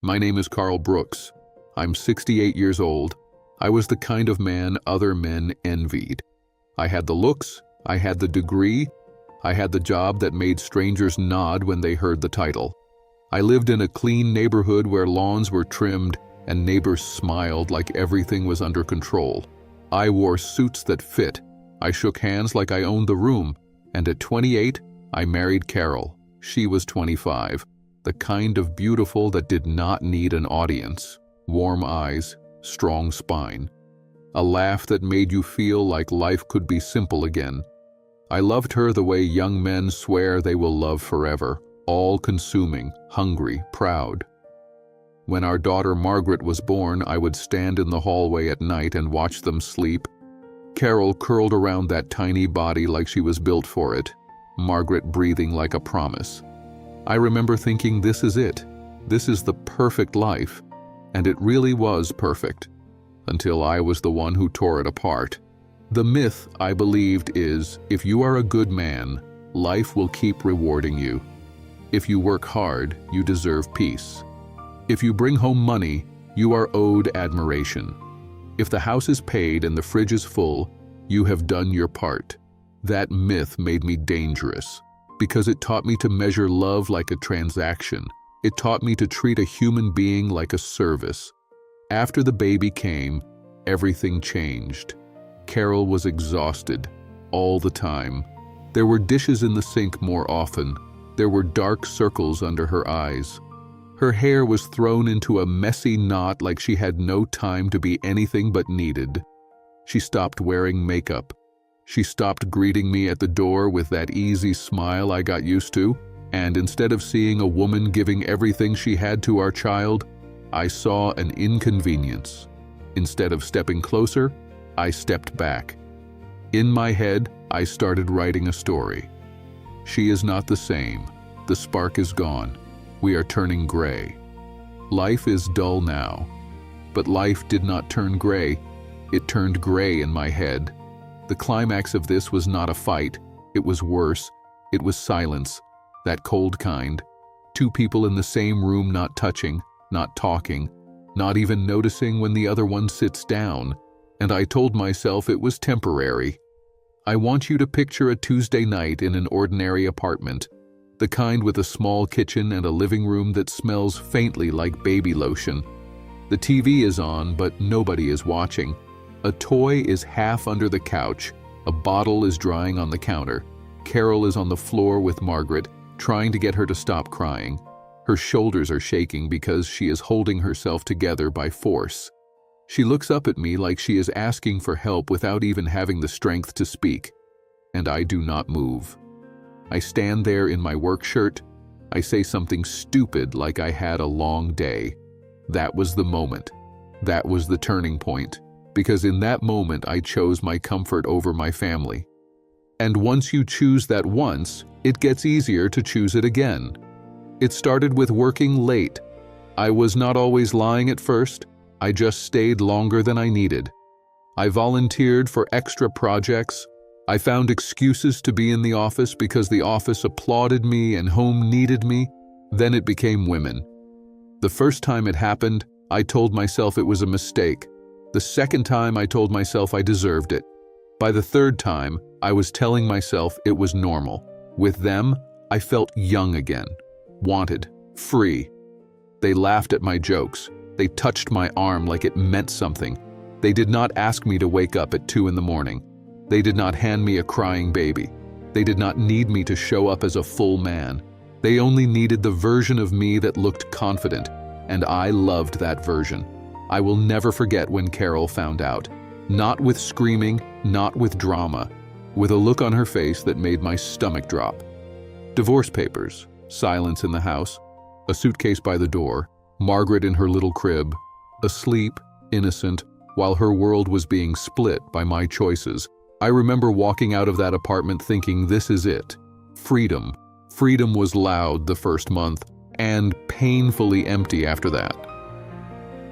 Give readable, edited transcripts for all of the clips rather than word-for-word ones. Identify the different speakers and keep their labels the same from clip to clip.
Speaker 1: My name is Carl Brooks. I'm 68 years old. I was the kind of man other men envied. I had the looks, I had the degree, I had the job that made strangers nod when they heard the title. I lived in a clean neighborhood where lawns were trimmed and neighbors smiled like everything was under control. I wore suits that fit. I shook hands like I owned the room. And at 28, I married Carol. She was 25. The kind of beautiful that did not need an audience. Warm eyes, strong spine. A laugh that made you feel like life could be simple again. I loved her the way young men swear they will love forever. All-consuming, hungry, proud. When our daughter Margaret was born, I would stand in the hallway at night and watch them sleep. Carol curled around that tiny body like she was built for it. Margaret breathing like a promise. I remember thinking, this is it. This is the perfect life. And it really was perfect. Until I was the one who tore it apart. The myth, I believed, is if you are a good man, life will keep rewarding you. If you work hard, you deserve peace. If you bring home money, you are owed admiration. If the house is paid and the fridge is full, you have done your part. That myth made me dangerous. Because it taught me to measure love like a transaction. It taught me to treat a human being like a service. After the baby came, everything changed. Carol was exhausted, all the time. There were dishes in the sink more often. There were dark circles under her eyes. Her hair was thrown into a messy knot like she had no time to be anything but needed. She stopped wearing makeup. She stopped greeting me at the door with that easy smile I got used to, and instead of seeing a woman giving everything she had to our child, I saw an inconvenience. Instead of stepping closer, I stepped back. In my head, I started writing a story. She is not the same. The spark is gone. We are turning gray. Life is dull now. But life did not turn gray. It turned gray in my head. The climax of this was not a fight. It was worse. It was silence. That cold kind. Two people in the same room not touching, not talking, not even noticing when the other one sits down. And I told myself it was temporary. I want you to picture a Tuesday night in an ordinary apartment. The kind with a small kitchen and a living room that smells faintly like baby lotion. The TV is on, but nobody is watching. A toy is half under the couch. A bottle is drying on the counter. Carol is on the floor with Margaret, trying to get her to stop crying. Her shoulders are shaking because she is holding herself together by force. She looks up at me like she is asking for help without even having the strength to speak. And I do not move. I stand there in my work shirt. I say something stupid like I had a long day. That was the moment. That was the turning point. Because in that moment I chose my comfort over my family. And once you choose that once, it gets easier to choose it again. It started with working late. I was not always lying at first. I just stayed longer than I needed. I volunteered for extra projects. I found excuses to be in the office because the office applauded me and home needed me. Then it became women. The first time it happened, I told myself it was a mistake. The second time, I told myself I deserved it. By the third time, I was telling myself it was normal. With them, I felt young again, wanted, free. They laughed at my jokes. They touched my arm like it meant something. They did not ask me to wake up at 2 a.m. They did not hand me a crying baby. They did not need me to show up as a full man. They only needed the version of me that looked confident, and I loved that version. I will never forget when Carol found out. Not with screaming, not with drama, with a look on her face that made my stomach drop. Divorce papers, silence in the house, a suitcase by the door, Margaret in her little crib, asleep, innocent, while her world was being split by my choices. I remember walking out of that apartment thinking, this is it. Freedom. Freedom was loud the first month, and painfully empty after that.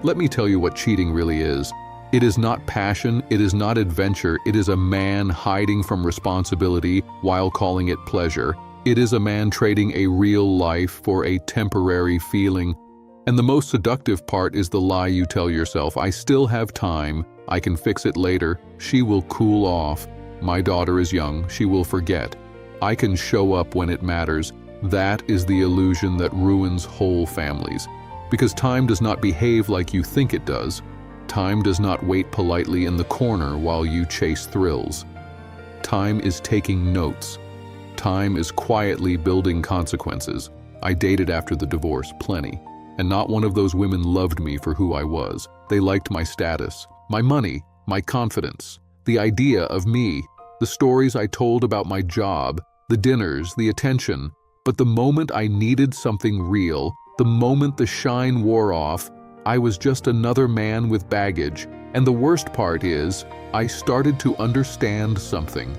Speaker 1: Let me tell you what cheating really is. It is not passion, it is not adventure, it is a man hiding from responsibility while calling it pleasure. It is a man trading a real life for a temporary feeling. And the most seductive part is the lie you tell yourself. I still have time. I can fix it later. She will cool off. My daughter is young. She will forget. I can show up when it matters. That is the illusion that ruins whole families. Because time does not behave like you think it does. Time does not wait politely in the corner while you chase thrills. Time is taking notes. Time is quietly building consequences. I dated after the divorce, plenty. And not one of those women loved me for who I was. They liked my status, my money, my confidence, the idea of me, the stories I told about my job, the dinners, the attention. But the moment I needed something real, the moment the shine wore off, I was just another man with baggage. And the worst part is, I started to understand something.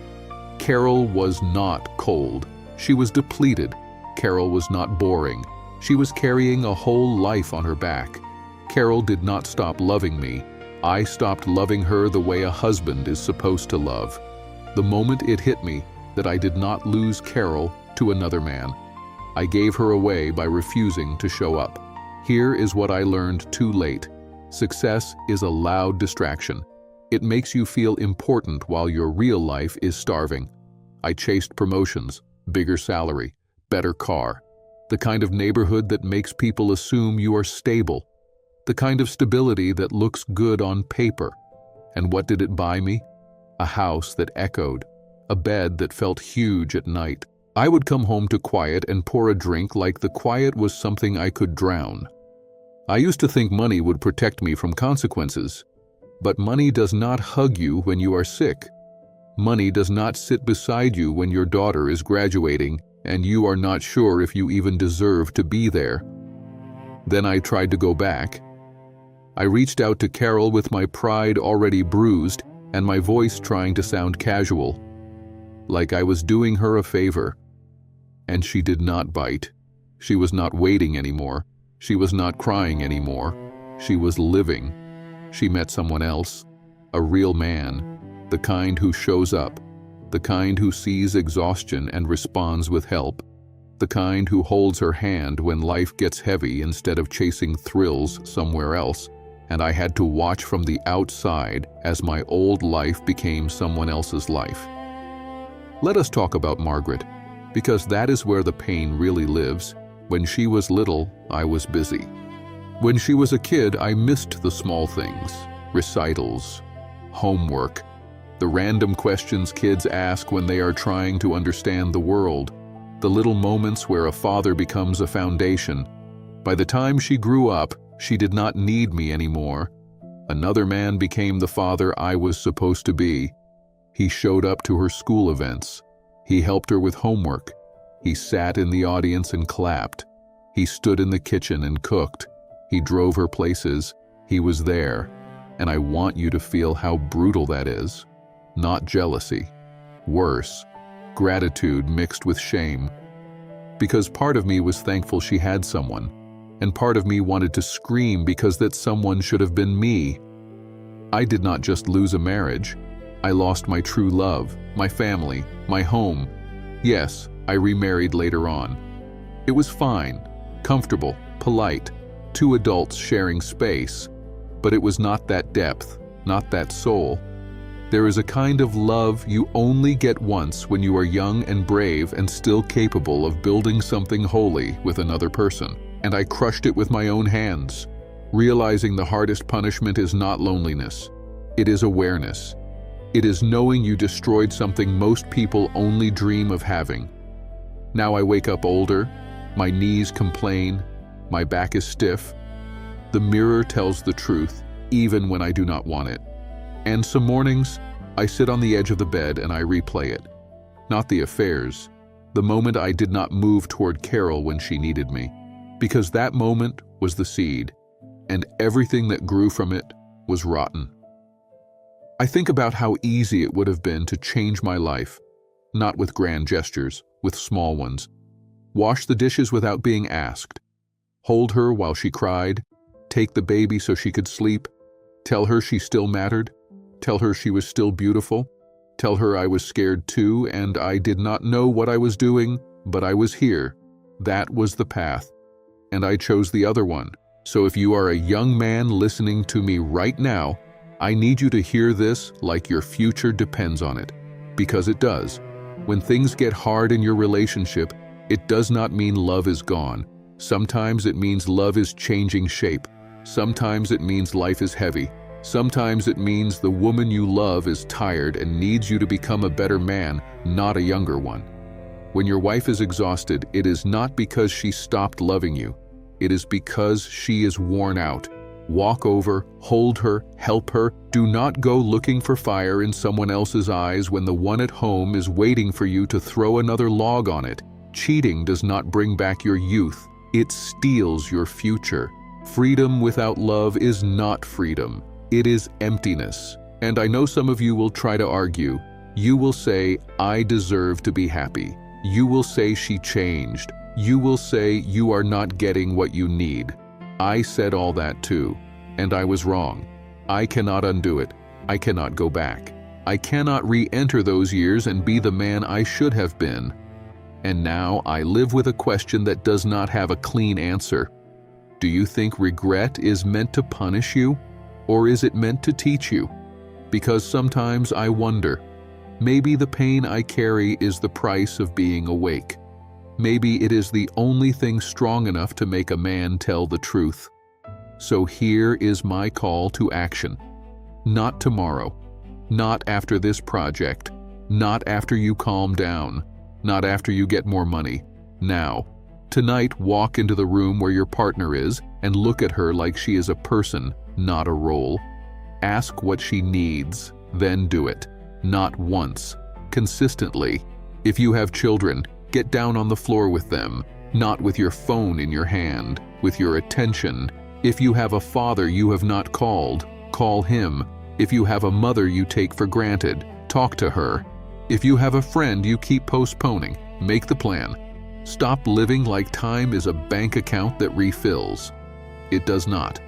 Speaker 1: Carol was not cold. She was depleted. Carol was not boring. She was carrying a whole life on her back. Carol did not stop loving me. I stopped loving her the way a husband is supposed to love. The moment it hit me that I did not lose Carol to another man, I gave her away by refusing to show up. Here is what I learned too late. Success is a loud distraction. It makes you feel important while your real life is starving. I chased promotions, bigger salary, better car, the kind of neighborhood that makes people assume you are stable, the kind of stability that looks good on paper. And what did it buy me? A house that echoed, a bed that felt huge at night. I would come home to quiet and pour a drink like the quiet was something I could drown. I used to think money would protect me from consequences. But money does not hug you when you are sick. Money does not sit beside you when your daughter is graduating and you are not sure if you even deserve to be there. Then I tried to go back. I reached out to Carol with my pride already bruised and my voice trying to sound casual, like I was doing her a favor. And she did not bite. She was not waiting anymore. She was not crying anymore. She was living. She met someone else, a real man, the kind who shows up, the kind who sees exhaustion and responds with help, the kind who holds her hand when life gets heavy instead of chasing thrills somewhere else. And I had to watch from the outside as my old life became someone else's life. Let us talk about Margaret, because that is where the pain really lives. When she was little, I was busy. When she was a kid, I missed the small things, recitals, homework, the random questions kids ask when they are trying to understand the world, the little moments where a father becomes a foundation. By the time she grew up, she did not need me anymore. Another man became the father I was supposed to be. He showed up to her school events. He helped her with homework. He sat in the audience and clapped. He stood in the kitchen and cooked. He drove her places. He was there. And I want you to feel how brutal that is. Not jealousy. Worse, gratitude mixed with shame. Because part of me was thankful she had someone, and part of me wanted to scream because that someone should have been me. I did not just lose a marriage. I lost my true love, my family, my home. Yes, I remarried later on. It was fine, comfortable, polite, two adults sharing space, but it was not that depth, not that soul. There is a kind of love you only get once when you are young and brave and still capable of building something holy with another person. And I crushed it with my own hands, realizing the hardest punishment is not loneliness. It is awareness. It is knowing you destroyed something most people only dream of having. Now I wake up older, my knees complain, my back is stiff. The mirror tells the truth, even when I do not want it. And some mornings, I sit on the edge of the bed and I replay it. Not the affairs, the moment I did not move toward Carol when she needed me. Because that moment was the seed, and everything that grew from it was rotten. I think about how easy it would have been to change my life, not with grand gestures, with small ones. Wash the dishes without being asked. Hold her while she cried. Take the baby so she could sleep. Tell her she still mattered. Tell her she was still beautiful. Tell her I was scared too, and I did not know what I was doing, but I was here. That was the path. And I chose the other one, So if you are a young man listening to me right now, I need you to hear this like your future depends on it. Because it does. When things get hard in your relationship, it does not mean love is gone. Sometimes it means love is changing shape. Sometimes it means life is heavy. Sometimes it means the woman you love is tired and needs you to become a better man, not a younger one. When your wife is exhausted, it is not because she stopped loving you. It is because she is worn out. Walk over, hold her, help her. Do not go looking for fire in someone else's eyes when the one at home is waiting for you to throw another log on it. Cheating does not bring back your youth. It steals your future. Freedom without love is not freedom. It is emptiness. And I know some of you will try to argue. You will say, I deserve to be happy. You will say she changed. You will say you are not getting what you need. I said all that too, and I was wrong. I cannot undo it. I cannot go back. I cannot re-enter those years and be the man I should have been. And now I live with a question that does not have a clean answer. Do you think regret is meant to punish you, or is it meant to teach you? Because sometimes I wonder, maybe the pain I carry is the price of being awake. Maybe it is the only thing strong enough to make a man tell the truth. So here is my call to action. Not tomorrow. Not after this project. Not after you calm down. Not after you get more money. Now. Tonight, walk into the room where your partner is and look at her like she is a person, not a role. Ask what she needs, then do it. Not once. Consistently. If you have children, get down on the floor with them, not with your phone in your hand, with your attention. If you have a father you have not called, call him. If you have a mother you take for granted, talk to her. If you have a friend you keep postponing, make the plan. Stop living like time is a bank account that refills. It does not.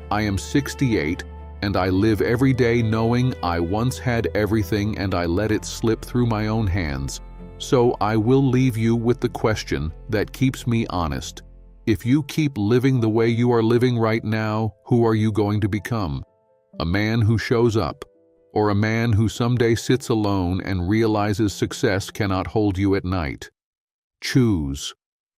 Speaker 1: I am 68, and I live every day knowing I once had everything and I let it slip through my own hands. So I will leave you with the question that keeps me honest. If you keep living the way you are living right now, who are you going to become? A man who shows up, or a man who someday sits alone and realizes success cannot hold you at night? Choose.